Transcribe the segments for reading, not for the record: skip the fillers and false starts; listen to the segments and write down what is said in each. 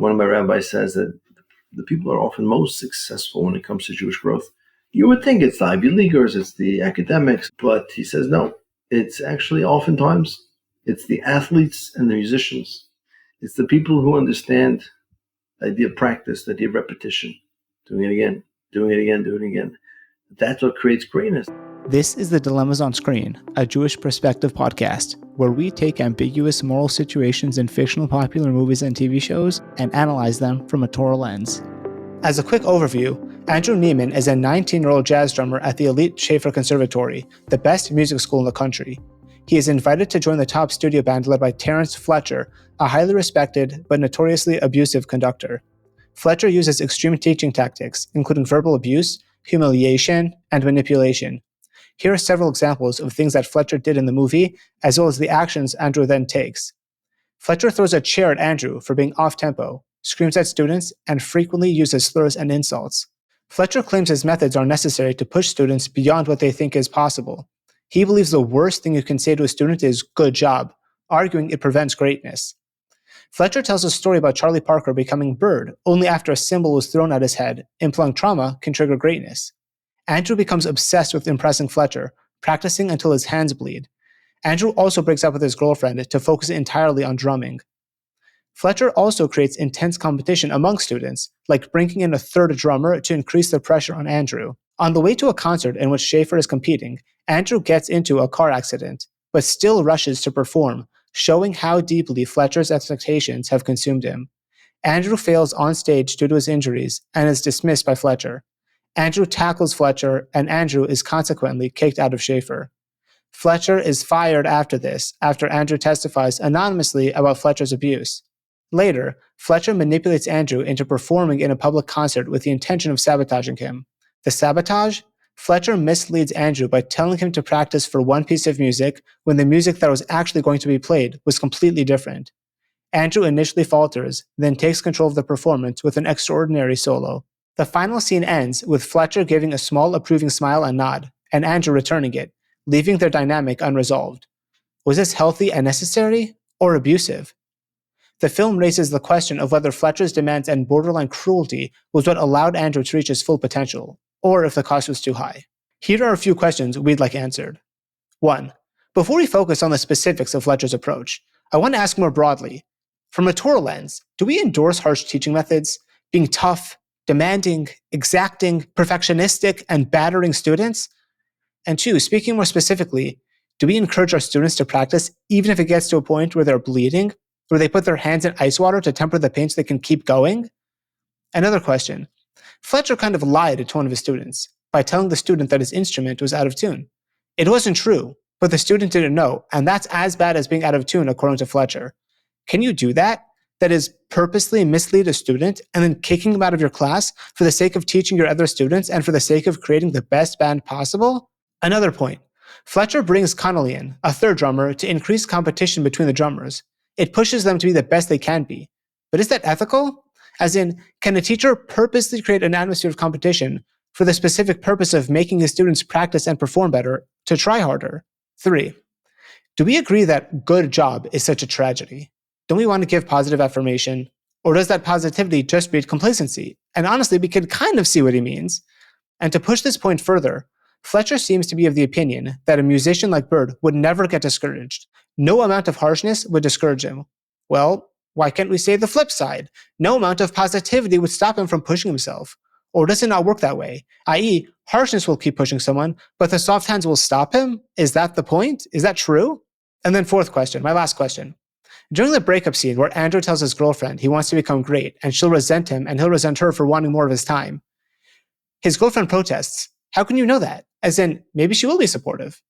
One of my rabbis says that the people are often most successful when it comes to Jewish growth. You would think it's the Ivy Leaguers, it's the academics, but he says no. It's actually oftentimes, it's the athletes and the musicians. It's the people who understand the idea of practice, the idea of repetition, doing it again, doing it again, doing it again. That's what creates greatness. This is the Dilemmas on Screen, a Jewish perspective podcast, where we take ambiguous moral situations in fictional popular movies and TV shows and analyze them from a Torah lens. As a quick overview, Andrew Neiman is a 19-year-old jazz drummer at the elite Shaffer Conservatory, the best music school in the country. He is invited to join the top studio band led by Terence Fletcher, a highly respected but notoriously abusive conductor. Fletcher uses extreme teaching tactics, including verbal abuse, humiliation, and manipulation. Here are several examples of things that Fletcher did in the movie, as well as the actions Andrew then takes. Fletcher throws a chair at Andrew for being off-tempo, screams at students, and frequently uses slurs and insults. Fletcher claims his methods are necessary to push students beyond what they think is possible. He believes the worst thing you can say to a student is "good job," arguing it prevents greatness. Fletcher tells a story about Charlie Parker becoming Bird only after a cymbal was thrown at his head, implying trauma can trigger greatness. Andrew becomes obsessed with impressing Fletcher, practicing until his hands bleed. Andrew also breaks up with his girlfriend to focus entirely on drumming. Fletcher also creates intense competition among students, like bringing in a third drummer to increase the pressure on Andrew. On the way to a concert in which Shaffer is competing, Andrew gets into a car accident, but still rushes to perform, showing how deeply Fletcher's expectations have consumed him. Andrew fails on stage due to his injuries and is dismissed by Fletcher. Andrew tackles Fletcher, and Andrew is consequently kicked out of Shaffer. Fletcher is fired after this, after Andrew testifies anonymously about Fletcher's abuse. Later, Fletcher manipulates Andrew into performing in a public concert with the intention of sabotaging him. The sabotage? Fletcher misleads Andrew by telling him to practice for one piece of music when the music that was actually going to be played was completely different. Andrew initially falters, then takes control of the performance with an extraordinary solo. The final scene ends with Fletcher giving a small approving smile and nod, and Andrew returning it, leaving their dynamic unresolved. Was this healthy and necessary, or abusive? The film raises the question of whether Fletcher's demands and borderline cruelty was what allowed Andrew to reach his full potential, or if the cost was too high. Here are a few questions we'd like answered. 1. Before we focus on the specifics of Fletcher's approach, I want to ask more broadly, from a Torah lens, do we endorse harsh teaching methods, being tough, demanding, exacting, perfectionistic, and battering students? And 2, speaking more specifically, do we encourage our students to practice even if it gets to a point where they're bleeding, where they put their hands in ice water to temper the pain so they can keep going? Another question. Fletcher kind of lied to one of his students by telling the student that his instrument was out of tune. It wasn't true, but the student didn't know, and that's as bad as being out of tune according to Fletcher. Can you do that? That is, purposely mislead a student and then kicking him out of your class for the sake of teaching your other students and for the sake of creating the best band possible? Another point. Fletcher brings Connolly in, a third drummer, to increase competition between the drummers. It pushes them to be the best they can be. But is that ethical? As in, can a teacher purposely create an atmosphere of competition for the specific purpose of making his students practice and perform better, to try harder? 3. Do we agree that good job is such a tragedy? Don't we want to give positive affirmation? Or does that positivity just breed complacency? And honestly, we can kind of see what he means. And to push this point further, Fletcher seems to be of the opinion that a musician like Bird would never get discouraged. No amount of harshness would discourage him. Well, why can't we say the flip side? No amount of positivity would stop him from pushing himself. Or does it not work that way? I.e., harshness will keep pushing someone, but the soft hands will stop him? Is that the point? Is that true? And then fourth question, my last question. During the breakup scene where Andrew tells his girlfriend he wants to become great and she'll resent him and he'll resent her for wanting more of his time, his girlfriend protests. How can you know that? As in, maybe she will be supportive.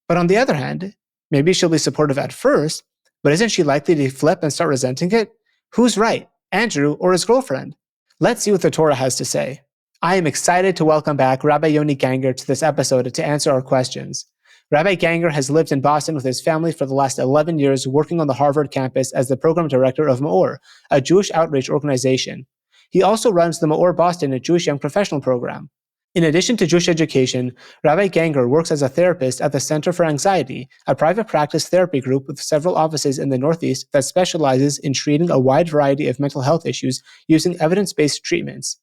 But on the other hand, maybe she'll be supportive at first, but isn't she likely to flip and start resenting it? Who's right, Andrew or his girlfriend? Let's see what the Torah has to say. I am excited to welcome back Rabbi Yoni Ganger to this episode to answer our questions. Rabbi Ganger has lived in Boston with his family for the last 11 years, working on the Harvard campus as the program director of Maor, a Jewish outreach organization. He also runs the Maor Boston, a Jewish young professional program. In addition to Jewish education, Rabbi Ganger works as a therapist at the Center for Anxiety, a private practice therapy group with several offices in the Northeast that specializes in treating a wide variety of mental health issues using evidence-based treatments.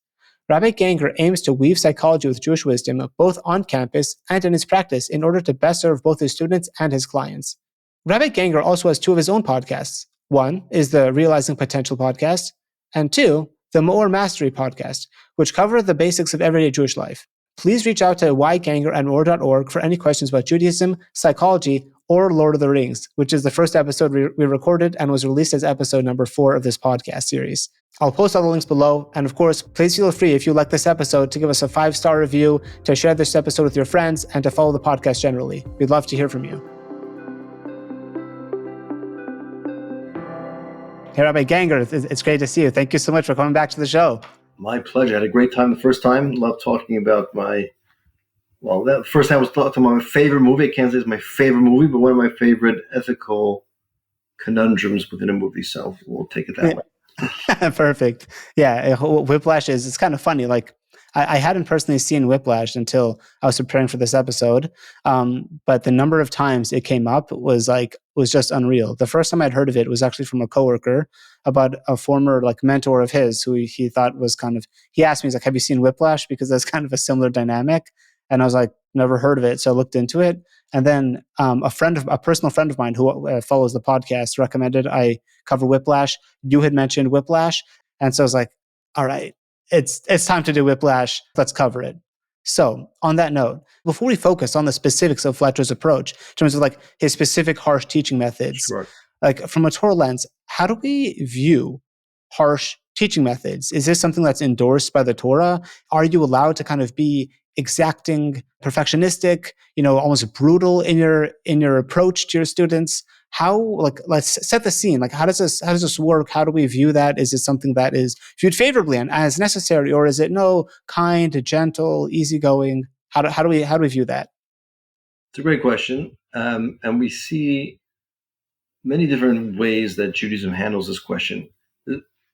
Rabbi Ganger aims to weave psychology with Jewish wisdom both on campus and in his practice in order to best serve both his students and his clients. Rabbi Ganger also has two of his own podcasts. One is the Realizing Potential podcast, and two, the More Mastery podcast, which cover the basics of everyday Jewish life. Please reach out to ygangerandmore.org for any questions about Judaism, psychology, or Lord of the Rings, which is the first episode we recorded and was released as episode number 4 of this podcast series. I'll post all the links below, and of course, please feel free, if you like this episode, to give us a 5-star review, to share this episode with your friends, and to follow the podcast generally. We'd love to hear from you. Hey, Rabbi Ganger, it's great to see you. Thank you so much for coming back to the show. My pleasure. I had a great time the first time. Love talking about that first time I was talking about my favorite movie. I can't say it's my favorite movie, but one of my favorite ethical conundrums within a movie. So we'll take it that way. Perfect. Yeah, Whiplash it's kind of funny. Like, I hadn't personally seen Whiplash until I was preparing for this episode, but the number of times it came up was just unreal. The first time I'd heard of it was actually from a coworker about a former mentor of his who he thought was he asked me, he's like, have you seen Whiplash? Because that's kind of a similar dynamic. And I was like, never heard of it. So I looked into it. And then a personal friend of mine who follows the podcast recommended I cover Whiplash. You had mentioned Whiplash. And so I was like, all right, it's time to do Whiplash. Let's cover it. So on that note, before we focus on the specifics of Fletcher's approach, in terms of his specific harsh teaching methods, Sure. From a Torah lens, how do we view harsh teaching methods? Is this something that's endorsed by the Torah? Are you allowed to kind of be exacting, perfectionistic, almost brutal in your approach to your students? How, let's set the scene. How does this work? How do we view that? Is it something that is viewed favorably and as necessary, or is it kind, gentle, easygoing? How do we view that? It's a great question, and we see many different ways that Judaism handles this question.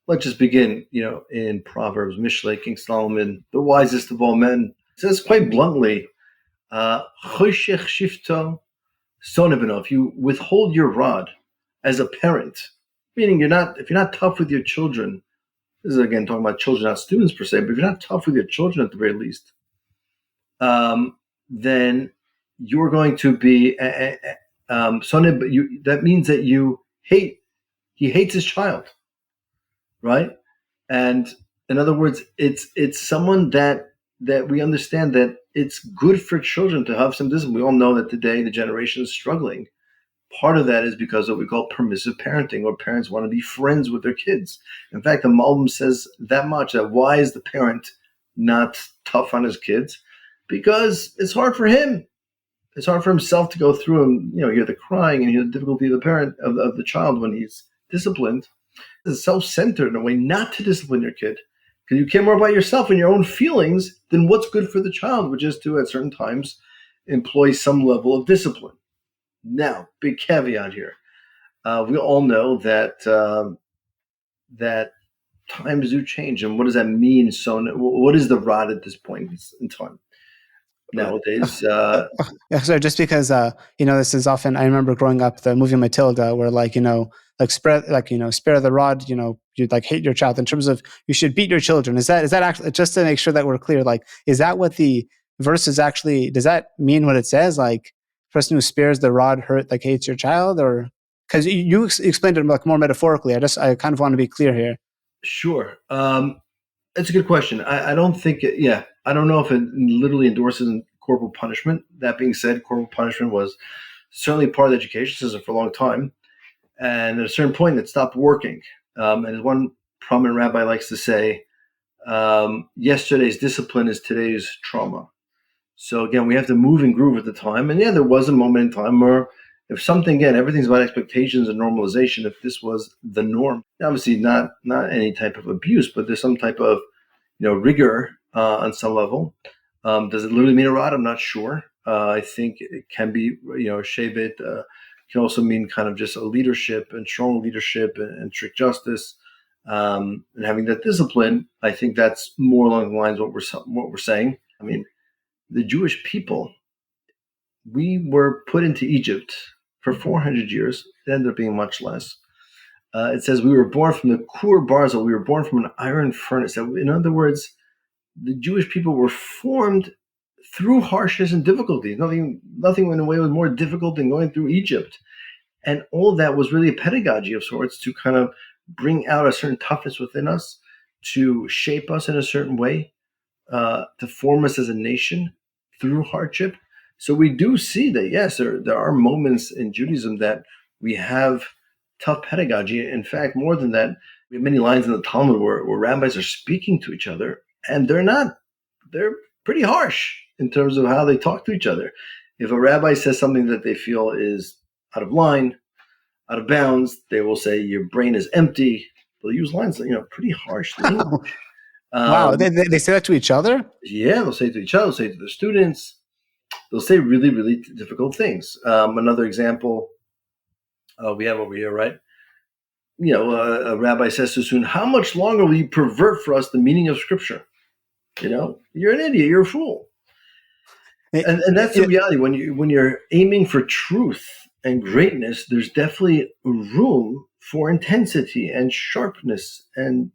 Let's just begin, in Proverbs, Mishlei, King Solomon, the wisest of all men, says quite bluntly, "Choshech shifto soneh beno." If you withhold your rod as a parent, meaning if you're not tough with your children, this is again talking about children, not students per se, but if you're not tough with your children at the very least, then you're going to be that means that he hates his child, right? And in other words, it's someone that we understand that it's good for children to have some discipline. We all know that today the generation is struggling. Part of that is because of what we call permissive parenting, or parents want to be friends with their kids. In fact, the Malbim says that much, that why is the parent not tough on his kids? Because it's hard for him. It's hard for himself to go through and hear the crying and hear the difficulty of the parent of the child when he's disciplined. It's self-centered in a way not to discipline your kid, because you care more about yourself and your own feelings than what's good for the child, which is to at certain times employ some level of discipline. Now, big caveat here: we all know that that times do change, and what does that mean? So, what is the rod at this point in time? Nowadays, so just because this is often, I remember growing up the movie Matilda, where spare the rod, you'd hate your child, in terms of you should beat your children. Is that actually, just to make sure that we're clear, is that what the verse is actually, does that mean what it says? Person who spares the rod hates your child? Or because you explained it more metaphorically, I kind of want to be clear here. Sure. That's a good question. I don't think I don't know if it literally endorses corporal punishment. That being said, corporal punishment was certainly part of the education system for a long time. And at a certain point, it stopped working. And as one prominent rabbi likes to say, yesterday's discipline is today's trauma. So again, we have to move and groove at the time. And there was a moment in time where if something, again, everything's about expectations and normalization. If this was the norm, obviously not any type of abuse, but there's some type of rigor on some level. Does it literally mean a rod? I'm not sure. I think it can be, shevet can also mean kind of just a leadership and strong leadership and strict justice, and having that discipline. I think that's more along the lines of what we're saying. I mean, the Jewish people, we were put into Egypt for 400 years. It ended up being much less. It says we were born from the Kur Barzel. We were born from an iron furnace. In other words, the Jewish people were formed through harshness and difficulty. Nothing in a way was more difficult than going through Egypt. And all of that was really a pedagogy of sorts to kind of bring out a certain toughness within us, to shape us in a certain way, to form us as a nation through hardship. So we do see that, yes, there are moments in Judaism that we have tough pedagogy. In fact, more than that, we have many lines in the Talmud where rabbis are speaking to each other, and they're pretty harsh in terms of how they talk to each other. If a rabbi says something that they feel is out of line, out of bounds, they will say, your brain is empty. They'll use lines, pretty harsh language. Wow, they say that to each other? Yeah, they'll say it to each other, they'll say it to their students. They'll say really, really difficult things. Another example we have over here, right? A rabbi says to a student, how much longer will you pervert for us the meaning of Scripture? You're an idiot, you're a fool. And that's the reality. When you're aiming for truth and greatness, there's definitely room for intensity and sharpness and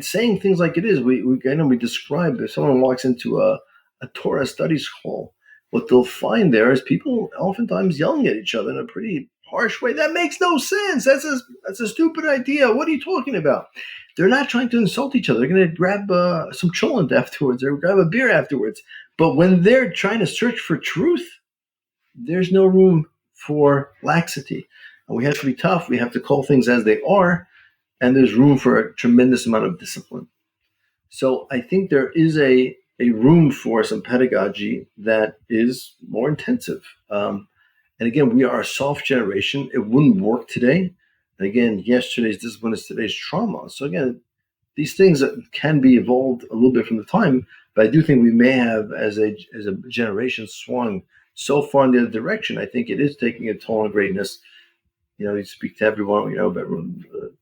saying things like it is. We describe, if someone walks into a Torah studies hall, what they'll find there is people oftentimes yelling at each other in a pretty harsh way. That makes no sense. That's a stupid idea. What are you talking about? They're not trying to insult each other. They're going to grab some cholent afterwards or grab a beer afterwards. But when they're trying to search for truth, there's no room for laxity. And we have to be tough. We have to call things as they are. And there's room for a tremendous amount of discipline. So I think there is a room for some pedagogy that is more intensive. And again, we are a soft generation. It wouldn't work today. And again, yesterday's discipline is today's trauma. So again, these things can be evolved a little bit from the time, but I do think we may have, as a generation, swung so far in the other direction. I think it is taking a toll on greatness. You speak to everyone, about the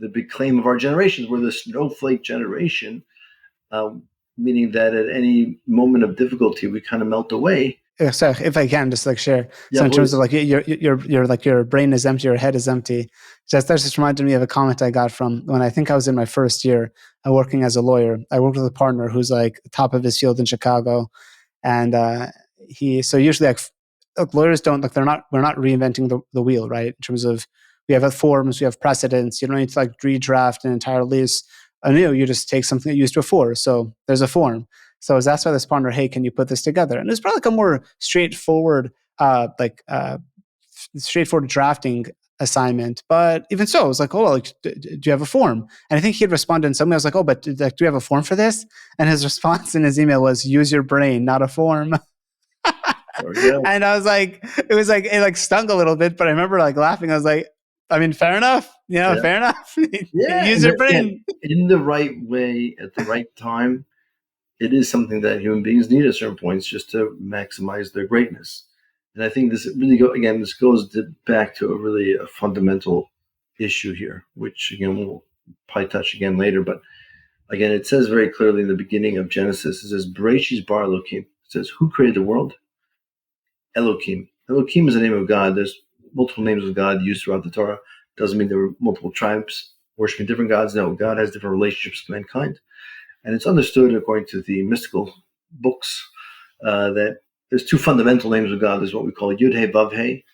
big claim of our generation is we're the snowflake generation, meaning that at any moment of difficulty, we kind of melt away. So if I can just share, yeah, so in please. terms of your brain is empty, your head is empty. That just reminded me of a comment I got from when I think I was in my first year working as a lawyer. I worked with a partner who's top of his field in Chicago, and so usually lawyers don't we're not reinventing the wheel, right? In terms of we have forms, we have precedents. You don't need to redraft an entire lease anew. You just take something that you used before. So there's a form. So I was asked by this partner, hey, can you put this together? And it's probably a more straightforward, straightforward drafting assignment. But even so, I was do you have a form? And I think he had responded in some way. I was like, oh, but do you have a form for this? And his response in his email was, use your brain, not a form. And I was it stung a little bit, but I remember laughing. I was like, I mean, fair enough. Fair enough. Use your brain. In the right way, at the right time. It is something that human beings need at certain points just to maximize their greatness. And I think this really goes back to a fundamental issue here, which again, we'll probably touch again later. But again, it says very clearly in the beginning of Genesis, it says, Bereshis bar Elohim. It says, who created the world? Elohim. Elohim is the name of God. There's multiple names of God used throughout the Torah. Doesn't mean there were multiple tribes worshiping different gods. No, God has different relationships with mankind. And it's understood, according to the mystical books, that there's two fundamental names of God. There's what we call Yud-He, Vav-He,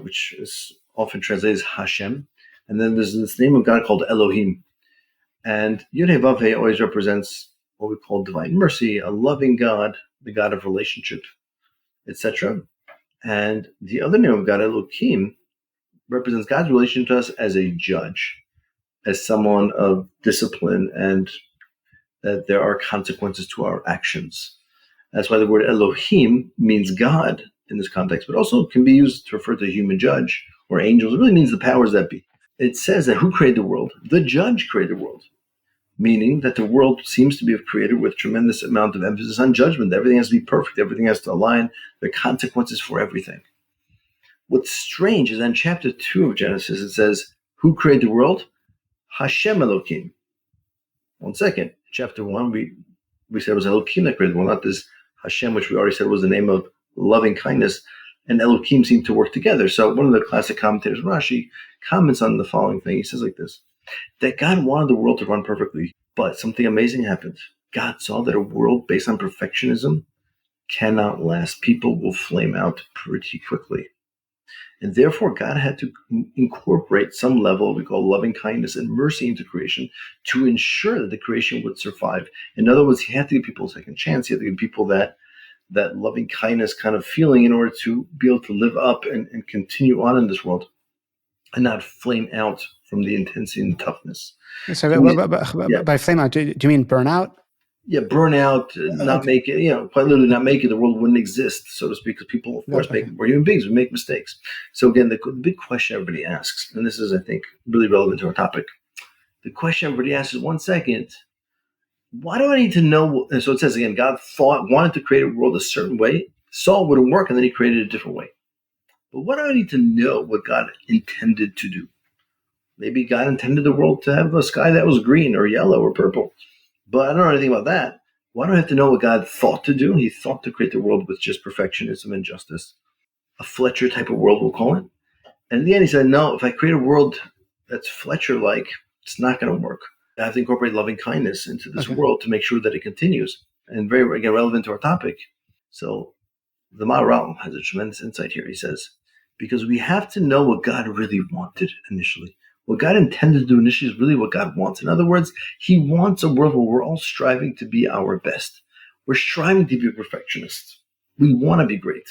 which is often translated as Hashem. And then there's this name of God called Elohim. And Yud-He, Vav-He always represents what we call divine mercy, a loving God, the God of relationship, etc. And the other name of God, Elohim, represents God's relation to us as a judge, as someone of discipline, and that there are consequences to our actions. That's why the word Elohim means God in this context, but also can be used to refer to a human judge or angels. It really means the powers that be. It says that who created the world? The judge created the world, meaning that the world seems to be created with tremendous amount of emphasis on judgment. Everything has to be perfect. Everything has to align. There are consequences for everything. What's strange is in chapter 2 of Genesis, it says, who created the world? Hashem Elohim. One second. Chapter 1, we we said it was Elohim that created the world, not this Hashem, which we already said was the name of loving kindness, and Elohim seem to work together. So one of the classic commentators, Rashi, comments on the following thing. He says like this, that God wanted the world to run perfectly, but something amazing happened. God saw that a world based on perfectionism cannot last. People will flame out pretty quickly. And therefore, God had to incorporate some level we call loving kindness and mercy into creation to ensure that the creation would survive. In other words, he had to give people a second chance. He had to give people that loving kindness kind of feeling in order to be able to live up and continue on in this world and not flame out from the intensity and toughness. So by flame out, do you mean burnout? Yeah, burnout, not make it, quite literally not make it, the world wouldn't exist, so to speak, because people, of course, we're human beings, we make mistakes. So again, the big question everybody asks, and this is, I think, really relevant to our topic. The question everybody asks is, 1 second, why do I need to know? And so it says again, God wanted to create a world a certain way, saw it wouldn't work, and then he created it a different way. But what do I need to know what God intended to do? Maybe God intended the world to have a sky that was green or yellow or purple. But I don't know anything about that. Why do I have to know what God thought to do? He thought to create the world with just perfectionism and justice. A Fletcher type of world, we'll call it. And in the end, he said, no, if I create a world that's Fletcher-like, it's not going to work. I have to incorporate loving kindness into this world to make sure that it continues. And very, again, relevant to our topic. So the Maharal has a tremendous insight here. He says, because we have to know what God really wanted initially. What God intended to do initially is really what God wants. In other words, he wants a world where we're all striving to be our best. We're striving to be perfectionists. We want to be great.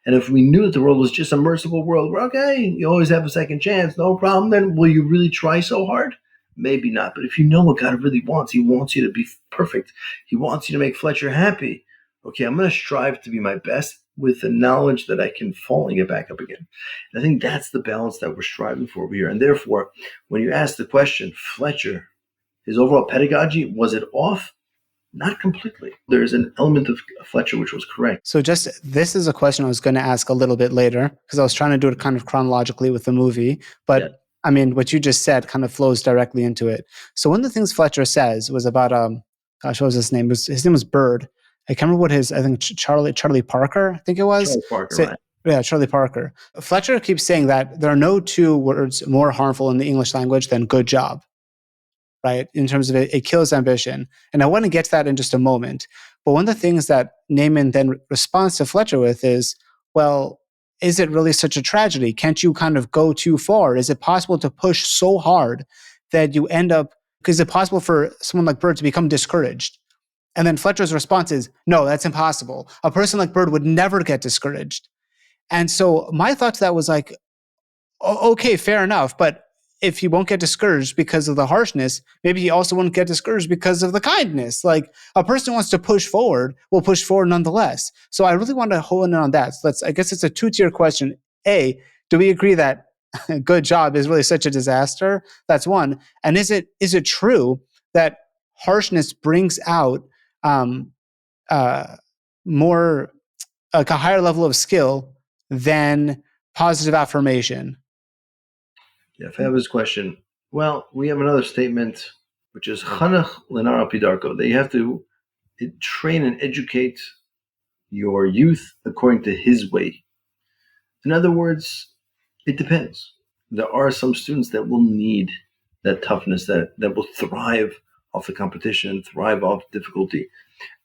And if we knew that the world was just a merciful world, we're okay, you always have a second chance, no problem, then will you really try so hard? Maybe not. But if you know what God really wants, he wants you to be perfect. He wants you to make Fletcher happy. Okay, I'm going to strive to be my best with the knowledge that I can fall and get back up again. And I think that's the balance that we're striving for over here. And therefore, when you ask the question, Fletcher, his overall pedagogy, was it off? Not completely. There's an element of Fletcher which was correct. So this is a question I was going to ask a little bit later because I was trying to do it kind of chronologically with the movie. But I mean, what you just said kind of flows directly into it. So one of the things Fletcher says was about, what was his name? His name was Bird. I can't remember Charlie Parker, I think it was. Charlie Parker, right. Yeah, Charlie Parker. Fletcher keeps saying that there are no two words more harmful in the English language than good job, right? In terms of it kills ambition. And I want to get to that in just a moment. But one of the things that Neiman then responds to Fletcher with is, well, is it really such a tragedy? Can't you kind of go too far? Is it possible to push so hard that you end up, because is it possible for someone like Bird to become discouraged? And then Fletcher's response is, no, that's impossible. A person like Bird would never get discouraged. And so my thought to that was like, okay, fair enough. But if he won't get discouraged because of the harshness, maybe he also won't get discouraged because of the kindness. Like a person wants to push forward, will push forward nonetheless. So I really want to hone in on that. So I guess it's a two-tier question. A, do we agree that good job is really such a disaster? That's one. And is it true that harshness brings out more, like a higher level of skill than positive affirmation? Yeah, if I have his question, well, we have another statement, which is Chanach lenar pidarko, that you have to train and educate your youth according to his way. In other words, it depends. There are some students that will need that toughness, that will thrive off the competition, thrive off difficulty.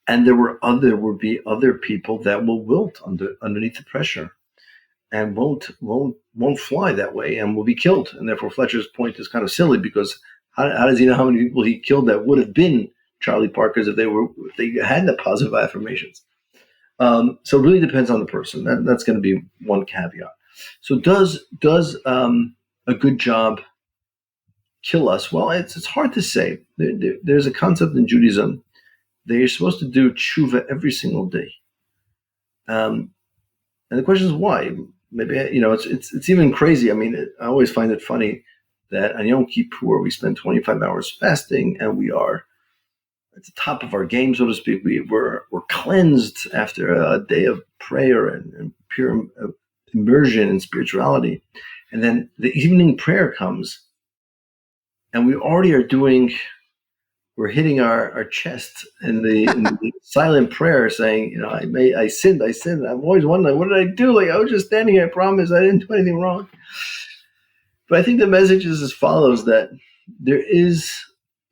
And there would be other people that will wilt underneath the pressure and won't fly that way and will be killed. And therefore Fletcher's point is kind of silly, because how does he know how many people he killed that would have been Charlie Parkers if they had the positive affirmations? So it really depends on the person. That's going to be one caveat. So does a good job kill us? Well, it's hard to say. There's a concept in Judaism that you're supposed to do tshuva every single day. And the question is why? Maybe, it's even crazy. I mean, I always find it funny that on Yom Kippur we spend 25 hours fasting and we are at the top of our game, so to speak. We're cleansed after a day of prayer and pure immersion in spirituality. And then the evening prayer comes and we already are doing we're hitting our chest in the silent prayer, saying, I sinned. I'm always wondering, what did I do? Like, I was just standing here. I promise I didn't do anything wrong. But I think the message is as follows: that there is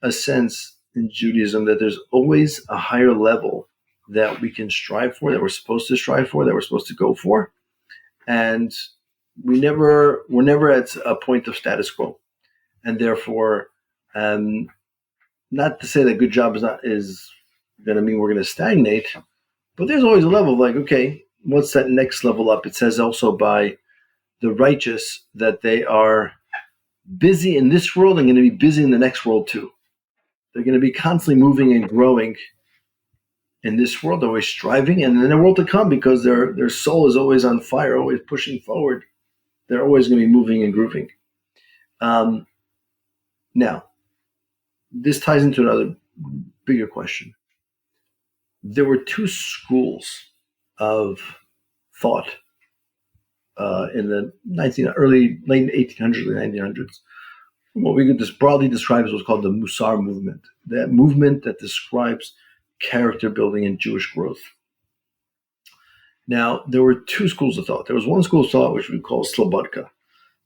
a sense in Judaism that there's always a higher level that we can strive for, that we're supposed to strive for, that we're supposed to go for, and we're never at a point of status quo, and therefore, not to say that good job is going to mean we're going to stagnate, but there's always a level of like, okay, what's that next level up? It says also by the righteous that they are busy in this world and going to be busy in the next world too. They're going to be constantly moving and growing in this world, always striving, and in the world to come, because their soul is always on fire, always pushing forward. They're always going to be moving and grooving. Now, this ties into another bigger question. There were two schools of thought in the late 1800s, late 1900s. What we could just broadly describe as what's called the Musar movement, that movement that describes character building and Jewish growth. Now, there were two schools of thought. There was one school of thought which we call Slobodka.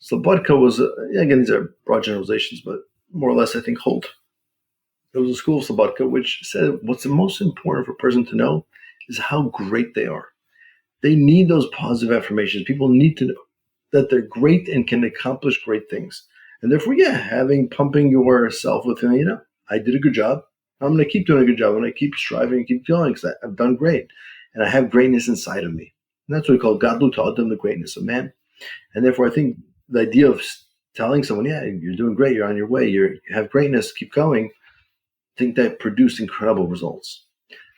Slobodka was, again, these are broad generalizations, but more or less, I think, hold. There was a school of Slobodka which said what's the most important for a person to know is how great they are. They need those positive affirmations. People need to know that they're great and can accomplish great things. And therefore, pumping yourself with, I did a good job. I'm going to keep doing a good job. I'm going to keep striving and keep going because I've done great. And I have greatness inside of me. And that's what we call Gadlut Ha'adam, the greatness of man. And therefore, I think the idea of telling someone, you're doing great, you're on your way, you have greatness, keep going, I think that produced incredible results.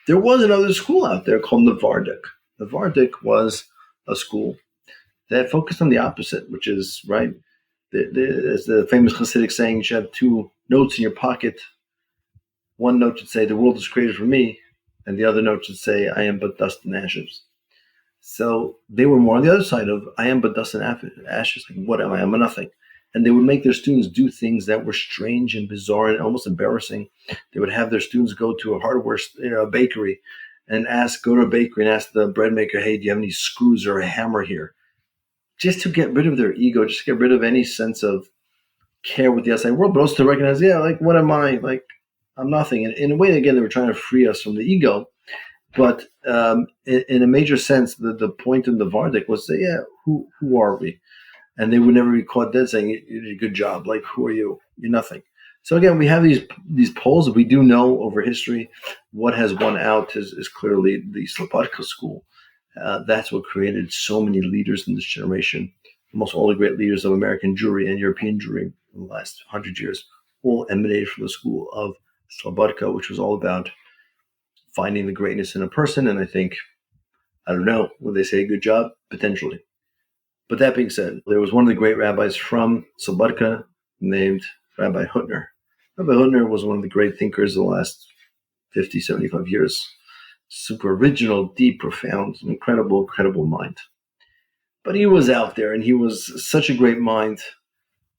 There was another school out there called Navardik. Navardik was a school that focused on the opposite, which is, right, as the famous Hasidic saying, you should have two notes in your pocket. One note should say, the world is created for me, and the other note should say, I am but dust and ashes. So they were more on the other side of, I am but dust and ashes. Like, what am I? I'm a nothing. And they would make their students do things that were strange and bizarre and almost embarrassing. They would have their students go to a hardware, bakery, and go to a bakery and ask the bread maker, hey, do you have any screws or a hammer here? Just to get rid of their ego, just to get rid of any sense of care with the outside world, but also to recognize, what am I? Like, I'm nothing. And in a way, again, they were trying to free us from the ego. But in a major sense, the point in the Vardik was to say, who are we? And they would never be caught dead saying, you did a good job. Like, who are you? You're nothing. So again, we have these polls. We do know over history what has won out is clearly the Slobodka school. That's what created so many leaders in this generation. Almost all the great leaders of American Jewry and European Jewry in the last 100 years all emanated from the school of Slobodka, which was all about finding the greatness in a person. And I think, I don't know, would they say good job? Potentially. But that being said, there was one of the great rabbis from Slobodka named Rabbi Hutner. Rabbi Hutner was one of the great thinkers of the last 50, 75 years. Super original, deep, profound, incredible mind. But he was out there, and he was such a great mind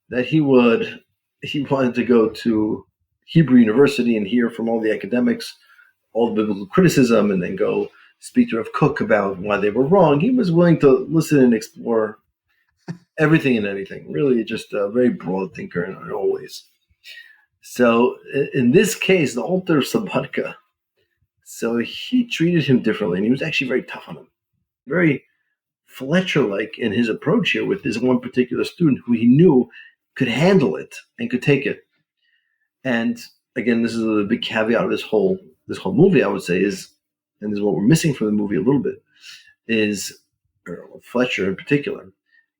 that he wanted to go to Hebrew University and hear from all the academics all the biblical criticism, and then go speak to Rav Kook about why they were wrong. He was willing to listen and explore everything and anything. Really, just a very broad thinker in all ways. So in this case, the Alter of Slobodka, so he treated him differently, and he was actually very tough on him. Very Fletcher-like in his approach here with this one particular student who he knew could handle it and could take it. And again, this is the big caveat of this whole movie, I would say, is, and this is what we're missing from the movie a little bit, is, or Fletcher in particular,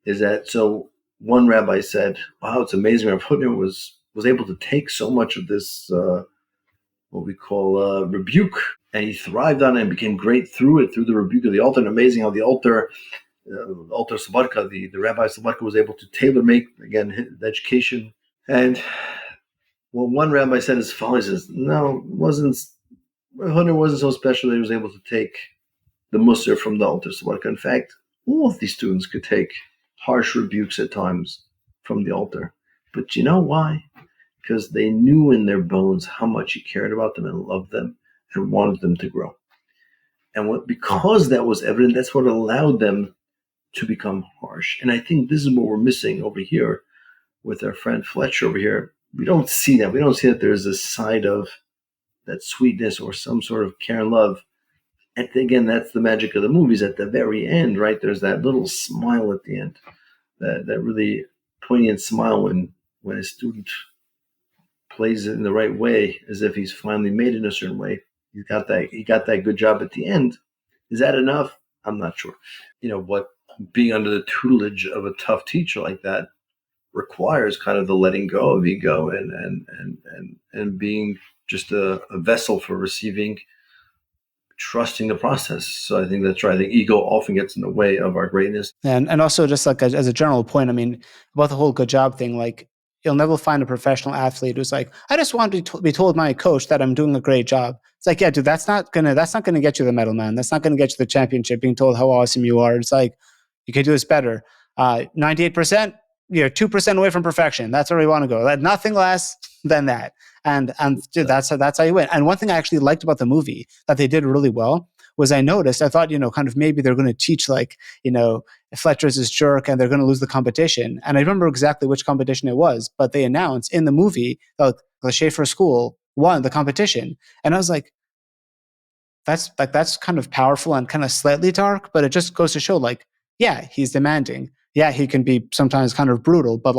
is that, so one rabbi said, wow, it's amazing Rav Hutner was able to take so much of this, what we call rebuke, and he thrived on it and became great through the rebuke of the altar. And amazing how the altar Slobodka, the Rabbi Slobodka, was able to tailor-make, again, the education. And well, one rabbi said as follows, he says, no, Hutner wasn't so special that he was able to take the Musar from the altar Slobodka. In fact, all of these students could take harsh rebukes at times from the altar. But you know why? because they knew in their bones how much he cared about them and loved them and wanted them to grow. And because that was evident, that's what allowed them to become harsh. And I think this is what we're missing over here with our friend Fletcher over here. We don't see that. We don't see that there's a side of that sweetness or some sort of care and love. And again, that's the magic of the movies. At the very end, right, there's that little smile at the end, that really poignant smile when a student plays it in the right way, as if he's finally made it in a certain way. He got that good job at the end. Is that enough? I'm not sure. What being under the tutelage of a tough teacher like that requires kind of the letting go of ego and being just a vessel for receiving, trusting the process. So I think that's right. I think ego often gets in the way of our greatness. And also just like as a general point, I mean, about the whole good job thing, like you'll never find a professional athlete who's like, I just want to be told by my coach that I'm doing a great job. It's like, yeah, dude, that's not gonna get you the medal, man. That's not gonna get you the championship, being told how awesome you are. It's like, you could do this better. 98%, you're 2% away from perfection. That's where we want to go. Nothing less than that. And dude, that's how you win. And one thing I actually liked about the movie that they did really well was I thought, kind of maybe they're going to teach like, Fletcher's this jerk and they're going to lose the competition. And I remember exactly which competition it was, but they announced in the movie that the Shaffer School won the competition. And I was like, that's kind of powerful and kind of slightly dark, but it just goes to show like, yeah, he's demanding. Yeah, he can be sometimes kind of brutal, but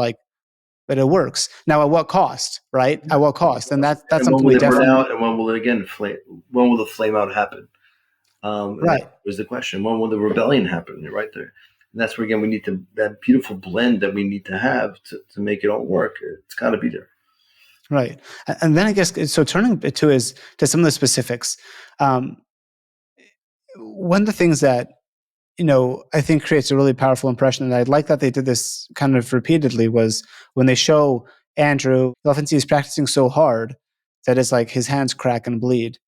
it works. Now, at what cost, right? At what cost? And that's something we definitely. Burn out, and when will it again flame? When will the flame out happen? Right. Was the question. When will the rebellion happen? You're right there. And that's where, again, we need that beautiful blend that we need to have to make it all work. It's got to be there. Right. And then I guess, so turning to some of the specifics, one of the things that, I think creates a really powerful impression, and I like that they did this kind of repeatedly, was when they show Andrew, you often see he's practicing so hard that it's like his hands crack and bleed.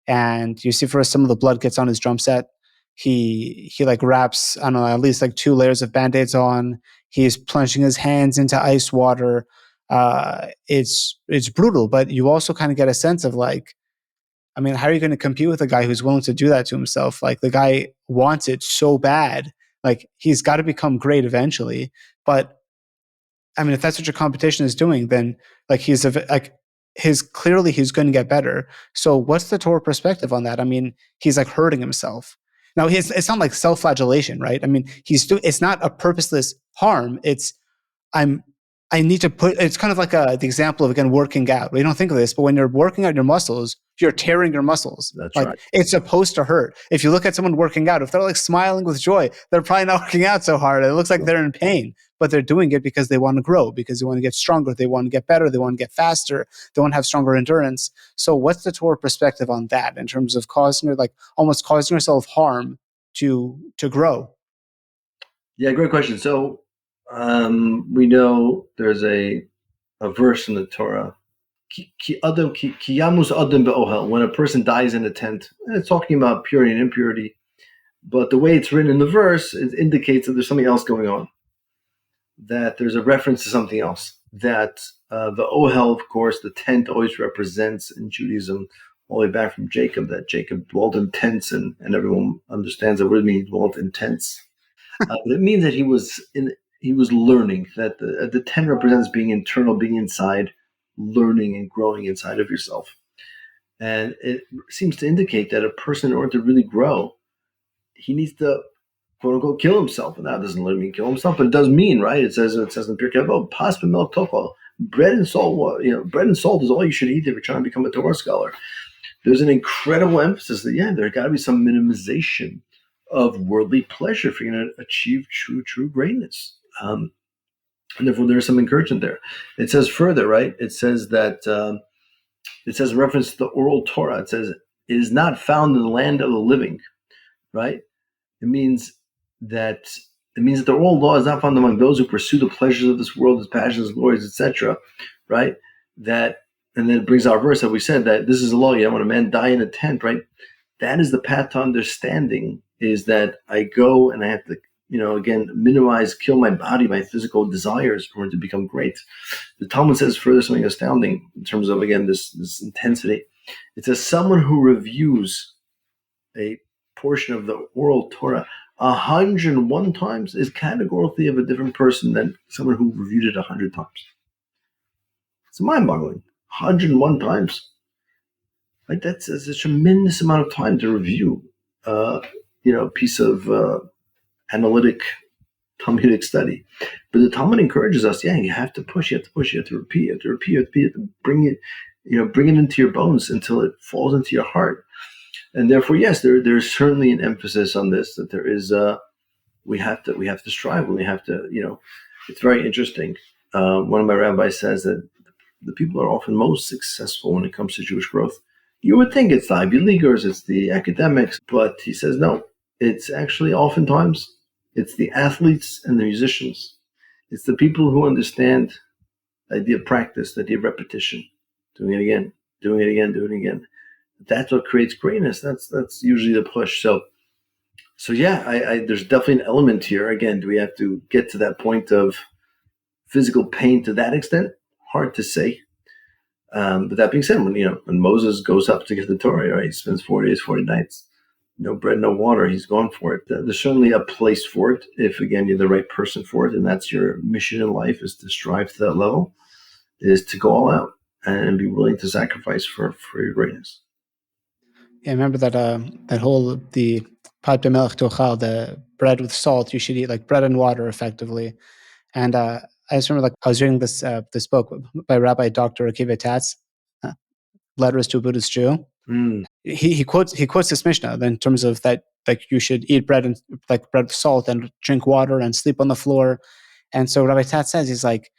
And you see first some of the blood gets on his drum set. He like wraps, I don't know, at least like 2 layers of Band-Aids on. He's plunging his hands into ice water. It's brutal, but you also kind of get a sense of like, I mean, how are you going to compete with a guy who's willing to do that to himself? Like the guy wants it so bad. Like he's got to become great eventually. But I mean, if that's what your competition is doing, then like clearly he's going to get better. So what's the Torah perspective on that? I mean, he's like hurting himself. Now it's not like self-flagellation, right? I mean, it's not a purposeless harm. I need to it's kind of like the example of, again, working out. We don't think of this, but when you're working out your muscles, you're tearing your muscles. That's like, right. It's supposed to hurt. If you look at someone working out, if they're like smiling with joy, they're probably not working out so hard. It looks like they're in pain, but they're doing it because they want to grow, because they want to get stronger. They want to get better. They want to get faster. They want to have stronger endurance. So what's the Torah perspective on that in terms of almost causing yourself harm to grow? Yeah, great question. So we know there's a verse in the Torah, when a person dies in a tent. And it's talking about purity and impurity, but the way it's written in the verse, it indicates that there's something else going on, that there's a reference to something else, that the ohel, of course, the tent always represents in Judaism, all the way back from Jacob, that Jacob dwelled in tents, and everyone understands that what it means, dwelled in tents. But it means that he was learning, that the tent represents being internal, being inside, learning and growing inside of yourself. And it seems to indicate that a person, in order to really grow, he needs to, quote unquote, kill himself. And that doesn't literally mean kill himself, but it does mean, right? It says in Pirkei Avot, pas b'melech tochel, bread and salt. Bread and salt is all you should eat if you're trying to become a Torah scholar. There's an incredible emphasis that, there got to be some minimization of worldly pleasure if you're going to achieve true greatness. And therefore, there's some encouragement there. It says further, right? It says that, it says in reference to the oral Torah, it says, it is not found in the land of the living, right? It means that the oral law is not found among those who pursue the pleasures of this world, its passions, glories, etc., right? And then it brings our verse that we said that this is a law. When a man die in a tent, right? That is the path to understanding, is that I go and I have to, again, minimize, kill my body, my physical desires in order to become great. The Talmud says further something astounding in terms of, again, this intensity. It says someone who reviews a portion of the oral Torah 101 times is categorically of a different person than someone who reviewed it 100 times. It's mind-boggling. 101 times. Like that's a tremendous amount of time to review, a piece of analytic Talmudic study. But the Talmud encourages us, you have to push, you have to repeat, you have to bring it into your bones until it falls into your heart. And therefore, yes, there's certainly an emphasis on this, that there is we have to strive, and we have to, it's very interesting. One of my rabbis says that the people are often most successful when it comes to Jewish growth. You would think it's the Ivy Leaguers, it's the academics, but he says no. It's actually oftentimes it's the athletes and the musicians. It's the people who understand the idea of practice, the idea of repetition, doing it again, doing it again. That's what creates greatness. That's usually the push. So yeah, there's definitely an element here. Again, do we have to get to that point of physical pain to that extent? Hard to say. But that being said, when Moses goes up to get the Torah, right, he spends 40 days, 40 nights, no bread, no water, he's going for it. There's certainly a place for it if, again, you're the right person for it, and that's your mission in life, is to strive to that level, is to go all out and be willing to sacrifice for your greatness. Yeah, I remember that whole, the pat b'melech tochal, the bread with salt, you should eat like bread and water effectively. And I just remember, I was reading this book by Rabbi Dr. Akiva Tatz, Letters to a Buddhist Jew. He quotes this Mishnah in terms of that, like, you should eat bread and like bread with salt and drink water and sleep on the floor. And so Rabbi Tatz says, he's like,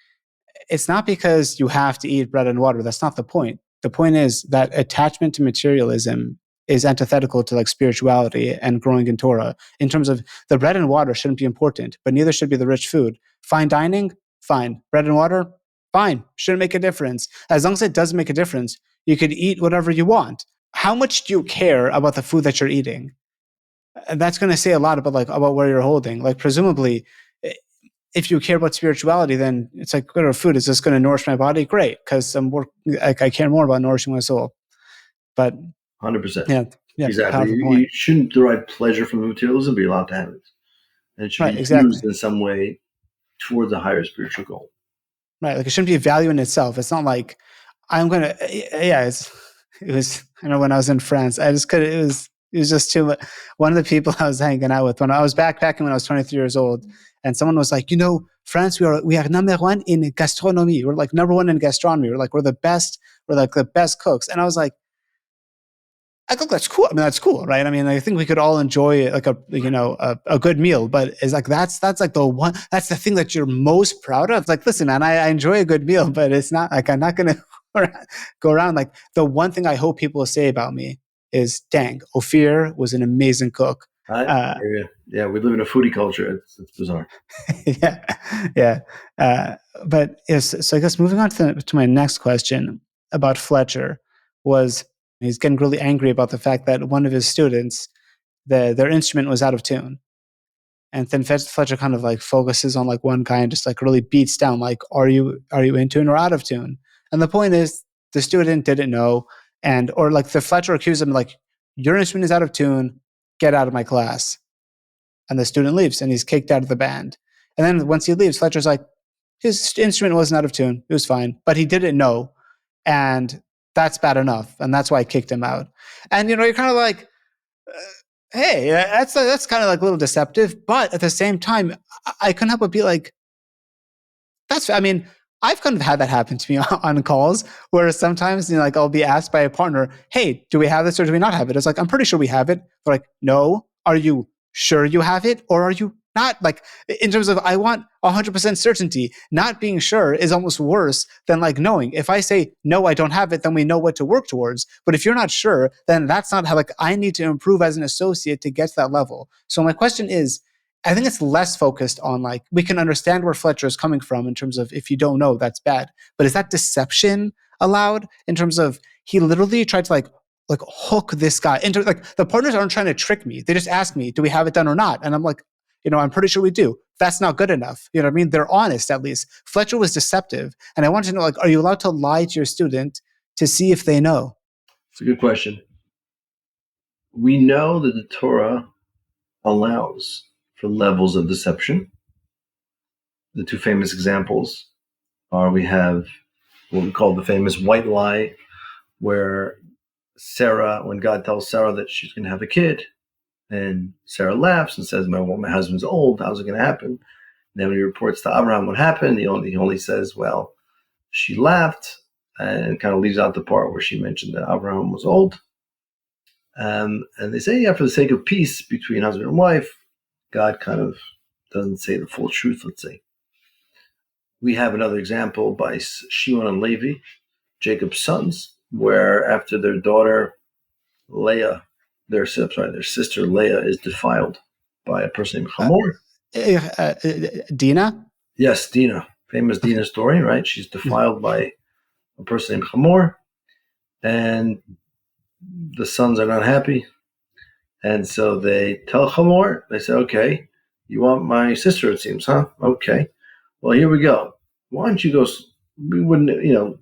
it's not because you have to eat bread and water. That's not the point. The point is that attachment to materialism is antithetical to like spirituality and growing in Torah. In terms of the bread and water shouldn't be important, but neither should be the rich food. Fine dining, fine. Bread and water, fine. Shouldn't make a difference. As long as it does make a difference, you could eat whatever you want. How much do you care about the food that you're eating? And that's going to say a lot about where you're holding. Like, presumably, if you care about spirituality, then it's like, whatever food is this going to nourish my body? Great, because I care more about nourishing my soul. But 100%. Yeah, exactly. You shouldn't derive pleasure from materialism, but you're allowed to have it, and it should be used in some way towards a higher spiritual goal. Right, like it shouldn't be a value in itself. It's not like I'm gonna. Yeah, it was. I know when I was in France, I just couldn't. It was just too much. One of the people I was hanging out with when I was backpacking when I was 23 years old, and someone was like, France, we are number one in gastronomy. We're like number one in gastronomy. We're the best. We're like the best cooks. And I was like, I think that's cool. I mean, that's cool, right? I mean, I think we could all enjoy like a good meal, but it's like that's like the one, that's the thing that you're most proud of. It's like, listen, man, I enjoy a good meal, but it's not like I'm not gonna go around like the one thing I hope people will say about me is, dang, Ophir was an amazing cook. Yeah, we live in a foodie culture. It's bizarre. yeah. But yes, so I guess moving on to my next question about Fletcher was, he's getting really angry about the fact that one of his students, their instrument was out of tune. And then Fletcher kind of like focuses on like one guy and just like really beats down, like, are you in tune or out of tune? And the point is, the student didn't know, or like the Fletcher accused him, like, your instrument is out of tune, get out of my class. And the student leaves and he's kicked out of the band. And then once he leaves, Fletcher's like, his instrument wasn't out of tune, it was fine, but he didn't know. And that's bad enough, and that's why I kicked him out. And you're kind of like, hey, that's kind of like a little deceptive, but at the same time, I couldn't help but be like, I've kind of had that happen to me on calls, where sometimes like I'll be asked by a partner, hey, do we have this or do we not have it? It's like, I'm pretty sure we have it. They're like, no, are you sure you have it, or are you not? Like, in terms of, I want 100% certainty. Not being sure is almost worse than like knowing. If I say, no, I don't have it, then we know what to work towards. But if you're not sure, then that's not how, like, I need to improve as an associate to get to that level. So my question is, I think it's less focused on like, we can understand where Fletcher is coming from in terms of, if you don't know, that's bad. But is that deception allowed in terms of, he literally tried to like hook this guy into, like, the partners aren't trying to trick me. They just ask me, do we have it done or not? And I'm like, I'm pretty sure we do. That's not good enough. You know what I mean? They're honest, at least. Fletcher was deceptive. And I want to know, are you allowed to lie to your student to see if they know? It's a good question. We know that the Torah allows for levels of deception. The two famous examples are, we have what we call the famous white lie, where Sarah, when God tells Sarah that she's going to have a kid, and Sarah laughs and says, my husband's old, how's it going to happen? And then when he reports to Abraham what happened, he only says, well, she laughed, and kind of leaves out the part where she mentioned that Abraham was old. And they say, yeah, for the sake of peace between husband and wife, God kind of doesn't say the full truth, let's say. We have another example by Shimon and Levi, Jacob's sons, where after their daughter Leah, their sister Leah, is defiled by a person named Hamor. Dina? Yes, Dina. Famous Dina story, right? She's defiled by a person named Hamor, and the sons are not happy. And so they tell Hamor, they say, okay, you want my sister, it seems, huh? Okay. Well, here we go. Why don't you go? We wouldn't,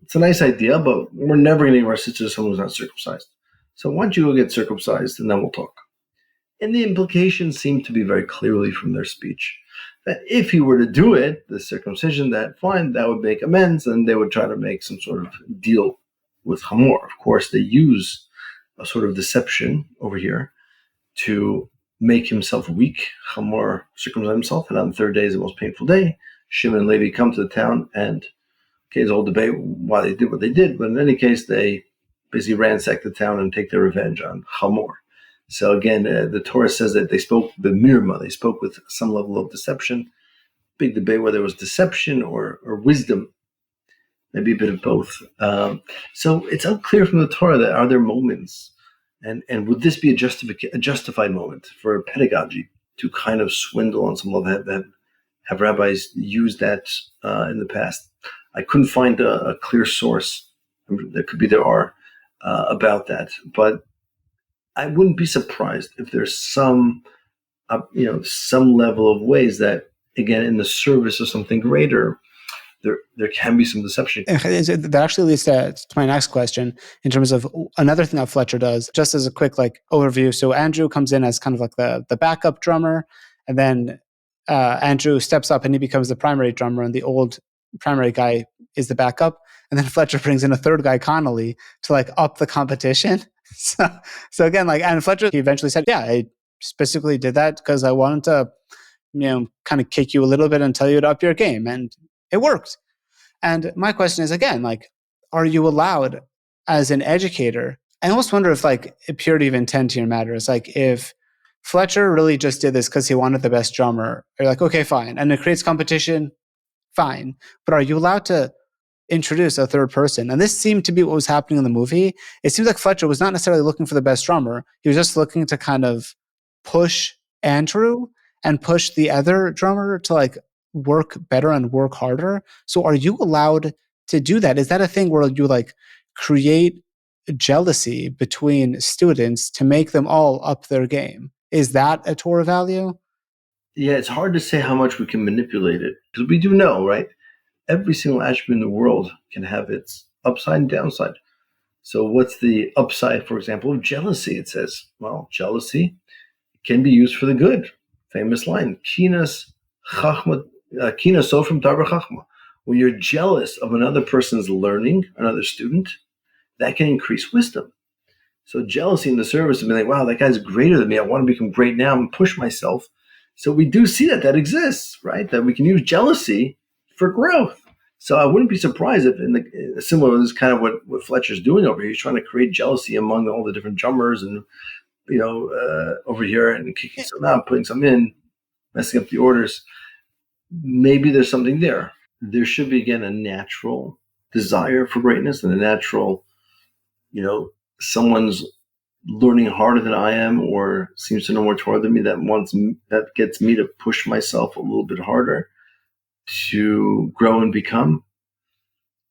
it's a nice idea, but we're never going to give our sister to someone who's not circumcised. So why don't you go get circumcised and then we'll talk? And the implications seem to be very clearly from their speech that if he were to do it, the circumcision, that fine, that would make amends, and they would try to make some sort of deal with Hamor. Of course, they use a sort of deception over here to make himself weak. Hamor circumcised himself, and on the third day is the most painful day. Shimon and Levi come to the town, and there's a whole debate why they did what they did, but in any case, they basically ransack the town and take their revenge on Hamor. So again, the Torah says that they spoke the mirma, they spoke with some level of deception. Big debate whether it was deception or wisdom, maybe a bit of both. So it's unclear from the Torah that are there moments, and would this be a justified moment for pedagogy to kind of swindle on some level? Have rabbis used that in the past? I couldn't find a clear source. There could be, there are, about that, but I wouldn't be surprised if there's some level of ways that, again, in the service of something greater, there can be some deception. That actually leads to my next question in terms of another thing that Fletcher does, just as a quick overview. So Andrew comes in as kind of like the backup drummer, and then Andrew steps up and he becomes the primary drummer, and the old primary guy is the backup. And then Fletcher brings in a third guy, Connolly, to up the competition. So again, and Fletcher, he eventually said, yeah, I specifically did that because I wanted to, kind of kick you a little bit and tell you to up your game. And it worked. And my question is, again, are you allowed as an educator? I almost wonder if purity of intent here matters. If Fletcher really just did this because he wanted the best drummer, you're okay, fine. And it creates competition, fine. But are you allowed to introduce a third person? And this seemed to be what was happening in the movie. It seems like Fletcher was not necessarily looking for the best drummer. He was just looking to kind of push Andrew and push the other drummer to work better and work harder. So are you allowed to do that? Is that a thing where you create jealousy between students to make them all up their game? Is that a Torah value? Yeah, it's hard to say how much we can manipulate it, because we do know, right? Every single attribute in the world can have its upside and downside. So what's the upside, for example, of jealousy? It says, well, jealousy can be used for the good. Famous line, Kina sofrim tarba chachma. When you're jealous of another person's learning, another student, that can increase wisdom. So jealousy in the service of being wow, that guy's greater than me. I want to become great now and push myself. So we do see that exists, right? That we can use jealousy for growth. So I wouldn't be surprised if similar to this kind of what Fletcher's doing over here. He's trying to create jealousy among all the different drummers and, over here and kicking some out, putting some in, messing up the orders. Maybe there's something there. There should be, again, a natural desire for greatness and a natural, someone's learning harder than I am or seems to know more Torah than me that gets me to push myself a little bit harder to grow and become.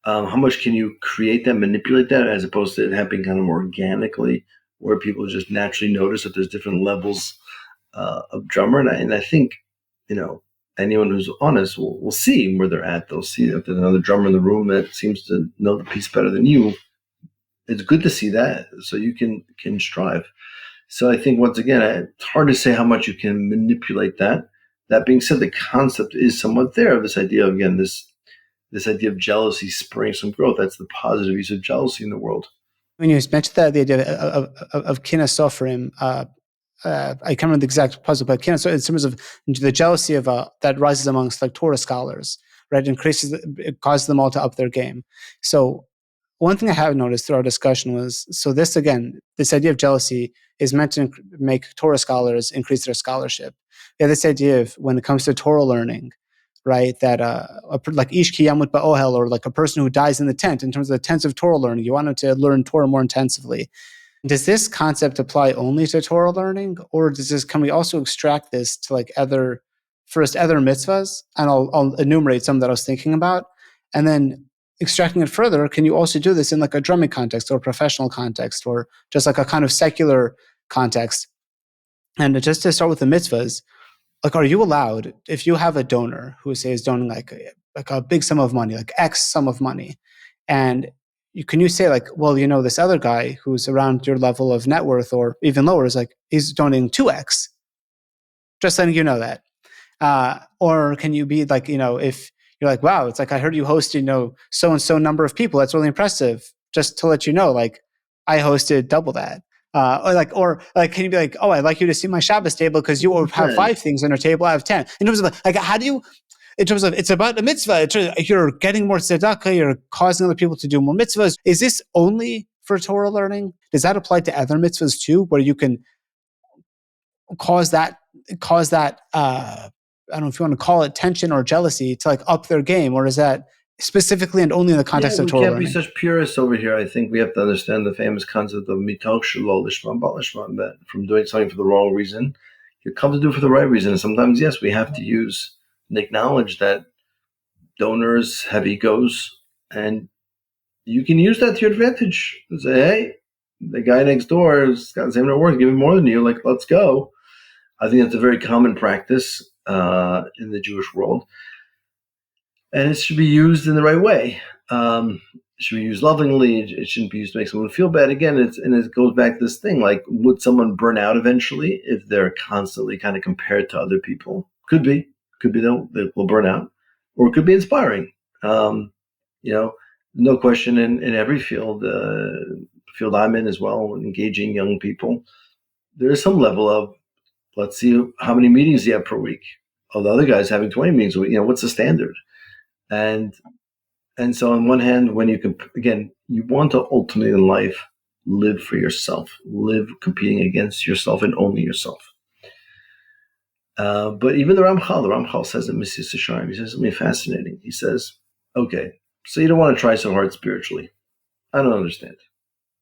How much can you create that, manipulate that, as opposed to it happening kind of organically, where people just naturally notice that there's different levels of drummer? And I think anyone who's honest will see where they're at. They'll see if there's another drummer in the room that seems to know the piece better than you. It's good to see that, so you can strive. So I think, once again, it's hard to say how much you can manipulate that. That being said, the concept is somewhat there. This idea, again, this idea of jealousy spurring some growth. That's the positive use of jealousy in the world. When you mentioned the idea of kina sofrim, I can't remember the exact puzzle, but in terms of the jealousy of that rises amongst like Torah scholars, right? It causes them all to up their game. So one thing I have noticed through our discussion was, so this idea of jealousy is meant to make Torah scholars increase their scholarship. Yeah, this idea of when it comes to Torah learning, right, that like ish ki yamut ba'ohel, or like a person who dies in the tent, in terms of the tenets of Torah learning, you want them to learn Torah more intensively. Does this concept apply only to Torah learning, or can we also extract this to like other mitzvahs? And I'll enumerate some that I was thinking about, and then extracting it further, can you also do this in like a drumming context or professional context, or just like a kind of secular context? And just to start with the mitzvahs, like, are you allowed, if you have a donor who is donating like a big sum of money, like X sum of money, and can you say like, well, this other guy who's around your level of net worth or even lower is like, he's donating 2X, just letting you know that. Or can you be like, if you're like, wow, it's like, I heard you host, so-and-so number of people. That's really impressive. Just to let you know, like, I hosted double that. Or can you be like, oh, I'd like you to see my Shabbos table because you have 5 things on your table. I have 10. In terms of like, how do you, in terms of, it's about the mitzvah. You're getting more tzedakah. You're causing other people to do more mitzvahs. Is this only for Torah learning? Does that apply to other mitzvahs too, where you can cause that I don't know if you want to call it tension or jealousy to like up their game, or is that specifically and only in the context of Torah learning? We can't be such purists over here. I think we have to understand the famous concept of mitoch shelo lishman ba'lishman, that from doing something for the wrong reason, you come to do it for the right reason. And sometimes, yes, we have to use and acknowledge that donors have egos, and you can use that to your advantage. Say, hey, the guy next door has got the same net worth, give him more than you. Like, let's go. I think that's a very common practice in the Jewish world, and it should be used in the right way. It should be used lovingly. It shouldn't be used to make someone feel bad. Again, it goes back to this thing, like, would someone burn out eventually if they're constantly kind of compared to other people? Could be they'll burn out, or it could be inspiring. No question, in every field I'm in as well, engaging young people, there is some level of, let's see how many meetings you have per week. Oh, the other guy's having 20 meetings a week. What's the standard? And so on one hand, when you want to ultimately in life live for yourself, live competing against yourself and only yourself. But even the Ramchal says in Mitzvahs Yesharim, he says something fascinating. He says, okay, so you don't want to try so hard spiritually. I don't understand.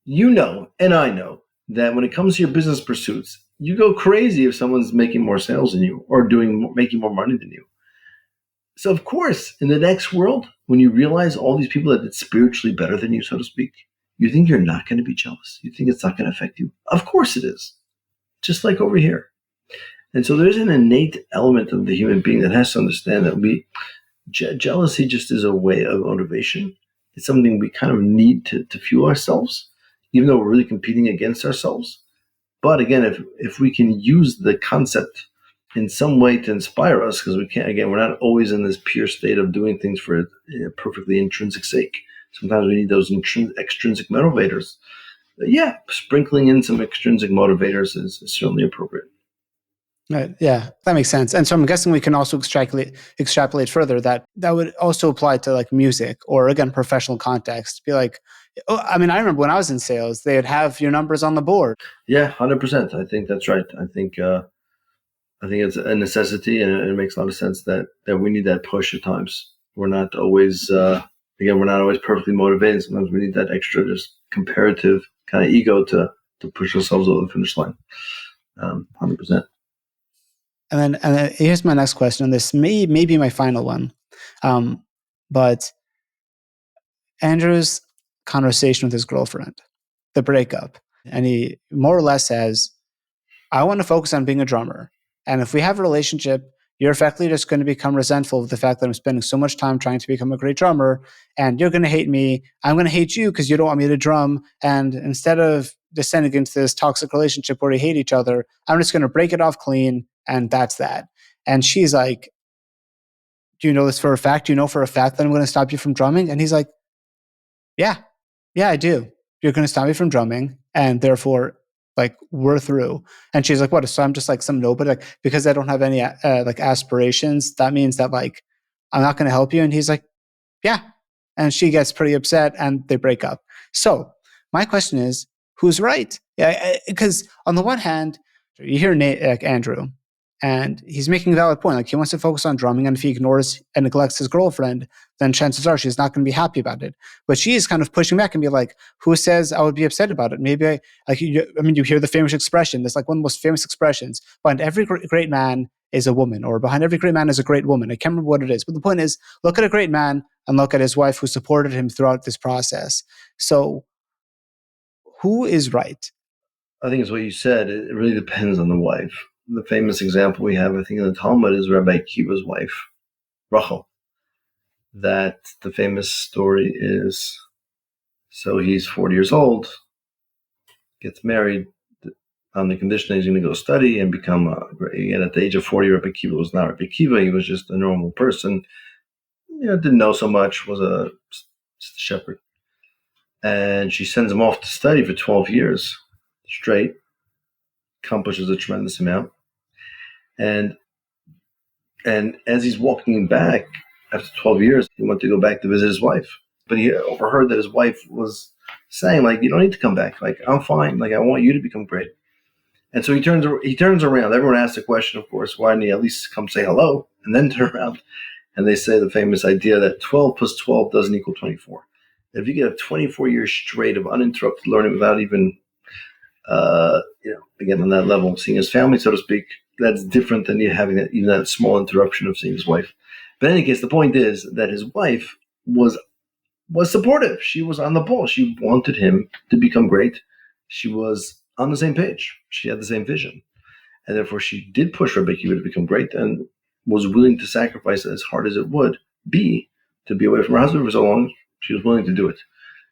And I know that when it comes to your business pursuits, you go crazy if someone's making more sales than you or making more money than you. So of course, in the next world, when you realize all these people that did spiritually better than you, so to speak, you think you're not going to be jealous. You think it's not going to affect you. Of course it is. Just like over here. And so there's an innate element of the human being that has to understand that jealousy just is a way of motivation. It's something we kind of need to fuel ourselves, even though we're really competing against ourselves. But again, if we can use the concept in some way to inspire us, because we're not always in this pure state of doing things for a perfectly intrinsic sake. Sometimes we need those extrinsic motivators. Yeah, sprinkling in some extrinsic motivators is certainly appropriate. Right. Yeah, that makes sense. And so I'm guessing we can also extrapolate further that would also apply to like music or, again, professional context. Be like, I remember when I was in sales, they'd have your numbers on the board. Yeah, 100%. I think that's right. I think it's a necessity, and it makes a lot of sense that we need that push at times. We're not always, perfectly motivated. Sometimes we need that extra, just comparative kind of ego to push ourselves over the finish line. 100%. And then here's my next question, and this may be my final one. But Andrew's conversation with his girlfriend, the breakup, and he more or less says, I want to focus on being a drummer. And if we have a relationship, you're effectively just going to become resentful of the fact that I'm spending so much time trying to become a great drummer, and you're going to hate me. I'm going to hate you because you don't want me to drum. And instead of descending into this toxic relationship where we hate each other, I'm just going to break it off clean, and that's that. And she's like, do you know this for a fact? Do you know for a fact that I'm going to stop you from drumming? And he's like, yeah, I do. You're going to stop me from drumming, and therefore, like, we're through. And she's like, what? So I'm just like some nobody, like, because I don't have any like aspirations. That means that like I'm not going to help you. And he's like, yeah. And she gets pretty upset, and they break up. So my question is, who's right? Yeah, because on the one hand, you hear like Andrew, and he's making a valid point. Like, he wants to focus on drumming, and if he ignores and neglects his girlfriend, then chances are she's not going to be happy about it. But she is kind of pushing back and be like, who says I would be upset about it? Maybe you hear the famous expression. It's like one of the most famous expressions. Behind every great man is a woman, or behind every great man is a great woman. I can't remember what it is. But the point is, look at a great man and look at his wife who supported him throughout this process. So who is right? I think it's what you said. It really depends on the wife. The famous example we have, I think, in the Talmud is Rabbi Akiva's wife, Rachel. That the famous story is, so he's 40 years old, gets married on the condition that he's going to go study and become again, at the age of 40, Rabbi Akiva was not Rabbi Akiva. He was just a normal person. Didn't know so much, was just a shepherd. And she sends him off to study for 12 years straight, accomplishes a tremendous amount. And as he's walking back after 12 years, he wanted to go back to visit his wife. But he overheard that his wife was saying, like, you don't need to come back. Like, I'm fine. Like, I want you to become great. And so he turns around. Everyone asks the question, of course, why didn't he at least come say hello and then turn around? And they say the famous idea that 12 plus 12 doesn't equal 24. If you get a 24 years straight of uninterrupted learning without even, again, on that level, seeing his family, so to speak, that's different than you having even that small interruption of seeing his wife. But in any case, the point is that his wife was supportive. She was on the ball. She wanted him to become great. She was on the same page. She had the same vision. And therefore, she did push Rabbi Akiva to become great and was willing to sacrifice as hard as it would be to be away from her husband for so long. She was willing to do it.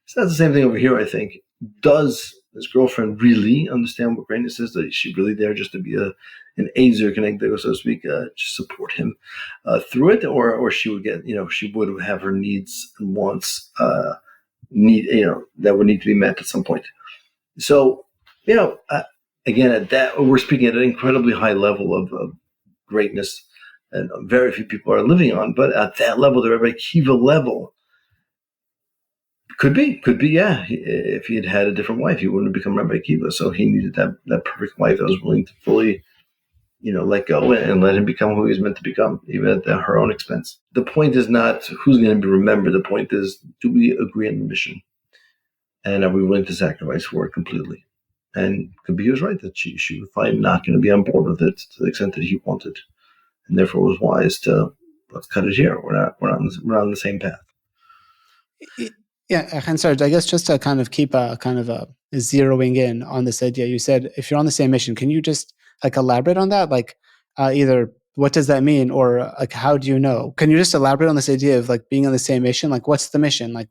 So that's the same thing over here, I think. Does his girlfriend really understand what greatness is? Is she really there just to be an Azer connector, so to speak, just support him through it? Or she would get, she would have her needs and wants that would need to be met at some point. So, again, at that, we're speaking at an incredibly high level of greatness, and very few people are living on. But at that level, the Rabbi Akiva level, could be, yeah. If he had a different wife, he wouldn't have become Rabbi Akiva. So he needed that perfect wife that was willing to fully, let go and let him become who he was meant to become, even at her own expense. The point is not who's going to be remembered. The point is, do we agree on the mission? And are we willing to sacrifice for it completely? And Kabir was right that she was probably not going to be on board with it to the extent that he wanted, and therefore it was wise to let's cut it here. We're on the same path. Yeah, and sorry, I guess just to kind of keep zeroing in on this idea, you said if you're on the same mission, can you just like elaborate on that? Like either what does that mean, or like how do you know? Can you just elaborate on this idea of like being on the same mission? Like what's the mission? Like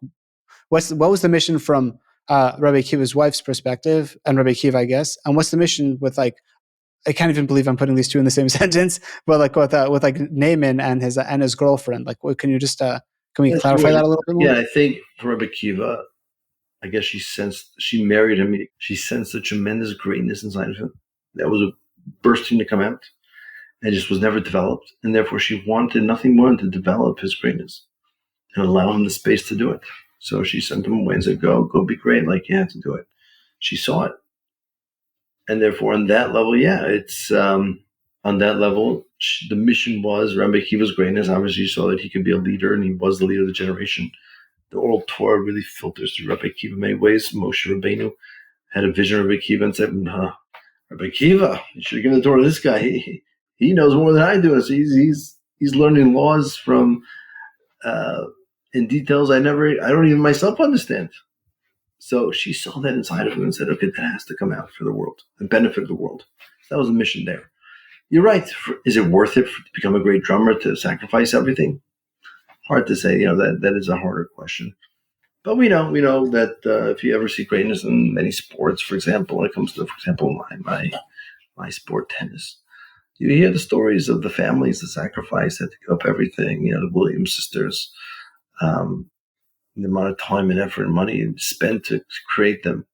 what was the mission from Rabbi Akiva's wife's perspective and Rabbi Akiva, I guess, and what's the mission with like, I can't even believe I'm putting these two in the same sentence, but like with like Neiman and his girlfriend, like what, can you just can we clarify that a little bit more? Yeah, I think for Rabbi Akiva, I guess she married him. She sensed a tremendous greatness inside of him that was bursting to come out and just was never developed, and therefore she wanted nothing more than to develop his greatness and allow him the space to do it. So she sent him away and said, go be great, like you have to do it. She saw it. And therefore, on that level, it's on that level, the mission was Rabbi Akiva's greatness. Obviously, you saw that he could be a leader, and he was the leader of the generation. The oral Torah really filters through Rabbi Akiva in many ways. Moshe Rabbeinu had a vision of Rabbi Akiva and said, Rabbi Akiva, you should have given the Torah to this guy. He knows more than I do. So he's learning laws from in details I don't even myself understand. So she saw that inside of him and said, okay, that has to come out for the world, the benefit of the world. So that was a mission there. You're right. Is it worth it to become a great drummer, to sacrifice everything? Hard to say. That is a harder question. But we know that if you ever see greatness in many sports, for example, when it comes to, for example, my sport, tennis, you hear the stories of the families, the sacrifice, that to give up everything. The Williams sisters, um, the amount of time and effort and money spent to create them.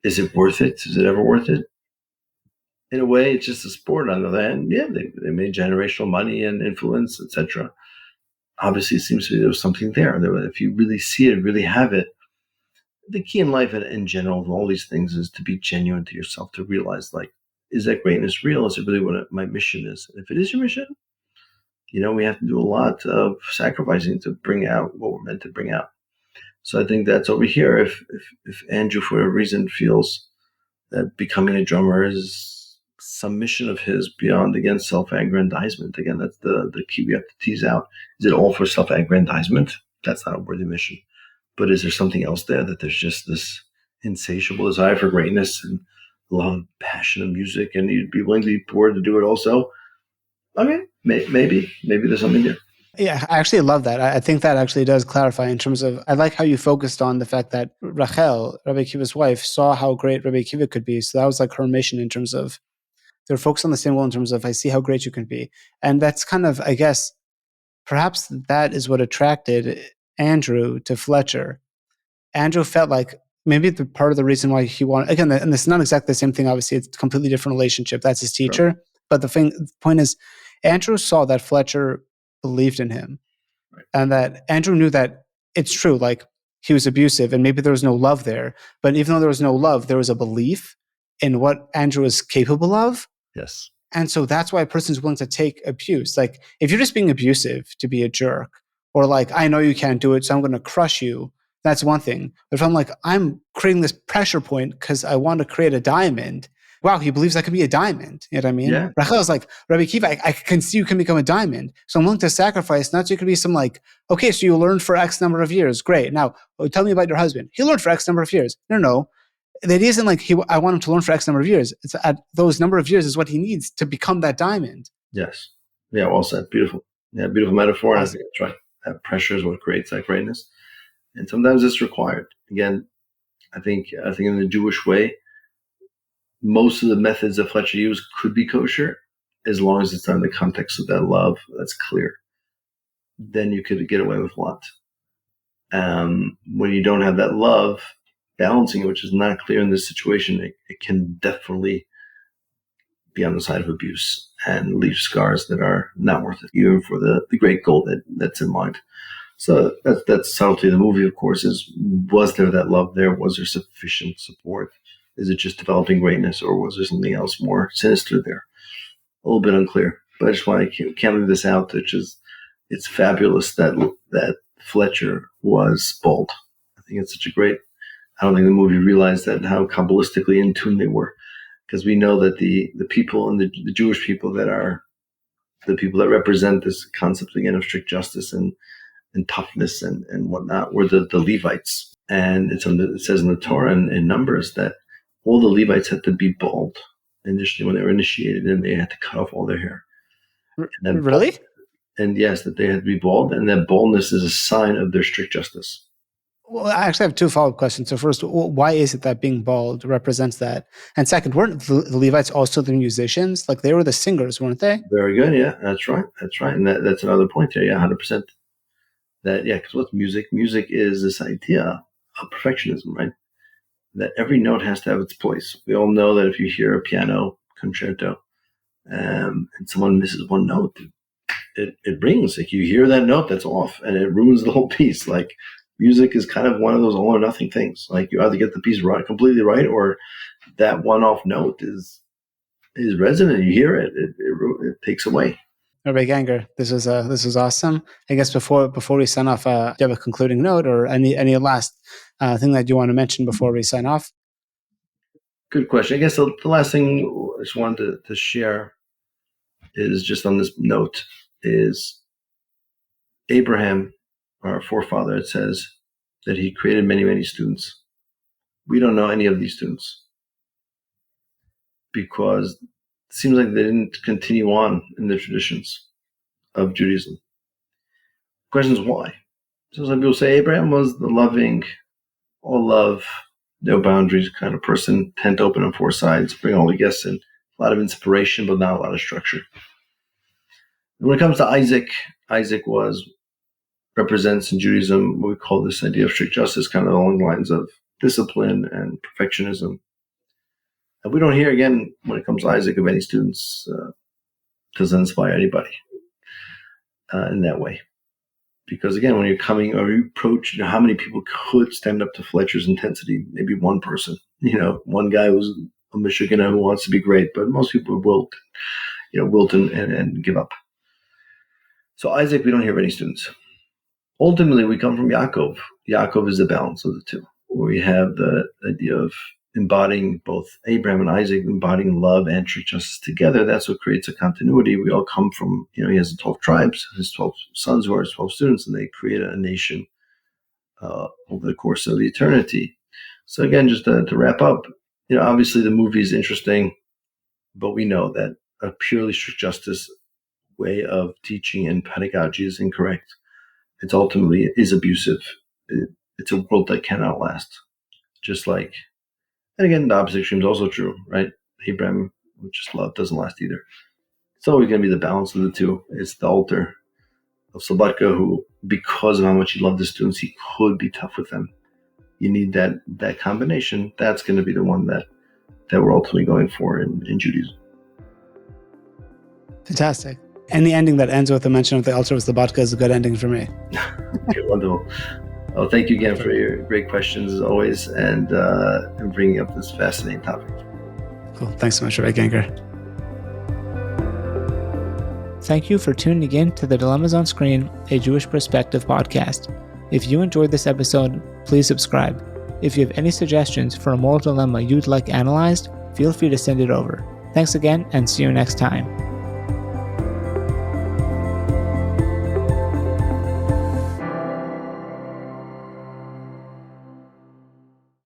Is it worth it? Is it ever worth it? In a way, it's just a sport. On the other hand, yeah, they made generational money and influence, etc. Obviously, it seems to me there was something there. If you really see it, really have it, the key in life in general of all these things is to be genuine to yourself, to realize, like, is that greatness real? Is it really what my mission is? And if it is your mission, we have to do a lot of sacrificing to bring out what we're meant to bring out. So I think that's over here. If Andrew, for a reason, feels that becoming a drummer is some mission of his beyond, again, self-aggrandizement. Again, that's the key we have to tease out. Is it all for self-aggrandizement? That's not a worthy mission. But is there something else there, that there's just this insatiable desire for greatness and a lot of passion in music, and you'd be willing to be poor to do it also? Okay, maybe there's something there. Yeah, I actually love that. I think that actually does clarify in terms of, I like how you focused on the fact that Rachel, Rabbi Akiva's wife, saw how great Rabbi Akiva could be. So that was like her mission in terms of, they're focused on the same goal in terms of, I see how great you can be. And that's kind of, I guess, perhaps that is what attracted Andrew to Fletcher. Andrew felt like maybe the part of the reason why he wanted, again, and it's not exactly the same thing, obviously, it's a completely different relationship. That's his teacher. Right. But the point is, Andrew saw that Fletcher believed in him. Right. And that Andrew knew that it's true, like he was abusive and maybe there was no love there. But even though there was no love, there was a belief in what Andrew was capable of. Yes. And so that's why a person's willing to take abuse. Like if you're just being abusive to be a jerk, or like, I know you can't do it, so I'm going to crush you, that's one thing. But if I'm like, I'm creating this pressure point because I want to create a diamond. Wow, he believes I can be a diamond. You know what I mean? Yeah. Rachel's like, Rabbi Akiva, I can see you can become a diamond. So I'm willing to sacrifice, not so you can be some like, okay, so you learned for X number of years. Great. Now, tell me about your husband. He learned for X number of years. No. The idea isn't like I want him to learn for X number of years. It's at those number of years is what he needs to become that diamond. Yes. Yeah, well said. Beautiful. Yeah, beautiful metaphor. Awesome. I think that's right. That pressure is what creates that greatness. And sometimes it's required. Again, I think in the Jewish way, most of the methods that Fletcher used could be kosher, as long as it's done in the context of that love that's clear. Then you could get away with a lot. When you don't have that love, balancing it, which is not clear in this situation, it can definitely be on the side of abuse and leave scars that are not worth it, even for the great goal that's in mind. So that's subtlety of the movie, of course, is, was there that love there? Was there sufficient support? Is it just developing greatness, or was there something else more sinister there? A little bit unclear. But I just want to can't leave this out, which is, it's fabulous that Fletcher was bald. I think it's such a great, I don't think the movie realized that, how Kabbalistically in tune they were. Because we know that the people and the Jewish people that are the people that represent this concept, again, of strict justice and toughness and whatnot, were the Levites. And it says in the Torah and in Numbers that all the Levites had to be bald initially when they were initiated, and they had to cut off all their hair. And really? And yes, that they had to be bald, and that baldness is a sign of their strict justice. Well, I actually have two follow-up questions. So first, why is it that being bald represents that? And second, weren't the Levites also the musicians? Like they were the singers, weren't they? Very good. Yeah, that's right. And that's another point there. Yeah, 100%. That, yeah, because what's music? Music is this idea of perfectionism, right? That every note has to have its place. We all know that if you hear a piano concerto and someone misses one note, it rings. Like you hear that note that's off, and it ruins the whole piece. Like music is kind of one of those all or nothing things. Like you either get the piece right, completely right, or that one off note is resonant. You hear it, it takes away. Rabbi Ganger, this was awesome. I guess before we sign off, do you have a concluding note or any last thing that you want to mention before we sign off? Good question. I guess the last thing I just wanted to share is just on this note is Abraham, our forefather. It says that he created many, many students. We don't know any of these students because it seems like they didn't continue on in the traditions of Judaism. The question is why? So some people say Abraham was the loving, all love, no boundaries kind of person, tent open on four sides, bring all the guests in. A lot of inspiration, but not a lot of structure. And when it comes to Isaac represents in Judaism what we call this idea of strict justice, kind of along the lines of discipline and perfectionism. And we don't hear, again, when it comes to Isaac, of any students doesn't inspire anybody in that way. Because again, when you're coming or you approach, how many people could stand up to Fletcher's intensity? Maybe one person, one guy who's a Michiganer who wants to be great, but most people wilt and give up. So Isaac, we don't hear of any students. Ultimately, we come from Yaakov. Yaakov is the balance of the two, where we have the idea of embodying both Abraham and Isaac, embodying love and strict justice together. That's what creates a continuity. We all come from, he has the 12 tribes, his 12 sons who are his 12 students, and they create a nation over the course of eternity. So again, just to wrap up, obviously the movie is interesting, but we know that a purely strict justice way of teaching and pedagogy is incorrect. It's ultimately is abusive. It's a world that cannot last. Just like, and again, the opposite extreme is also true, right? Abraham, which is love, doesn't last either. It's always going to be the balance of the two. It's the altar of Slobodka, who, because of how much he loved the students, he could be tough with them. You need that combination. That's going to be the one that we're ultimately going for in Judaism. Fantastic. And the ending that ends with the mention of the altar of Slobodka is a good ending for me. Okay, wonderful. Well, thank you again for your great questions as always, and bringing up this fascinating topic. Cool. Thanks so much, Rabbi Ganger. Thank you for tuning in to the Dilemmas on Screen, a Jewish Perspective podcast. If you enjoyed this episode, please subscribe. If you have any suggestions for a moral dilemma you'd like analyzed, feel free to send it over. Thanks again, and see you next time.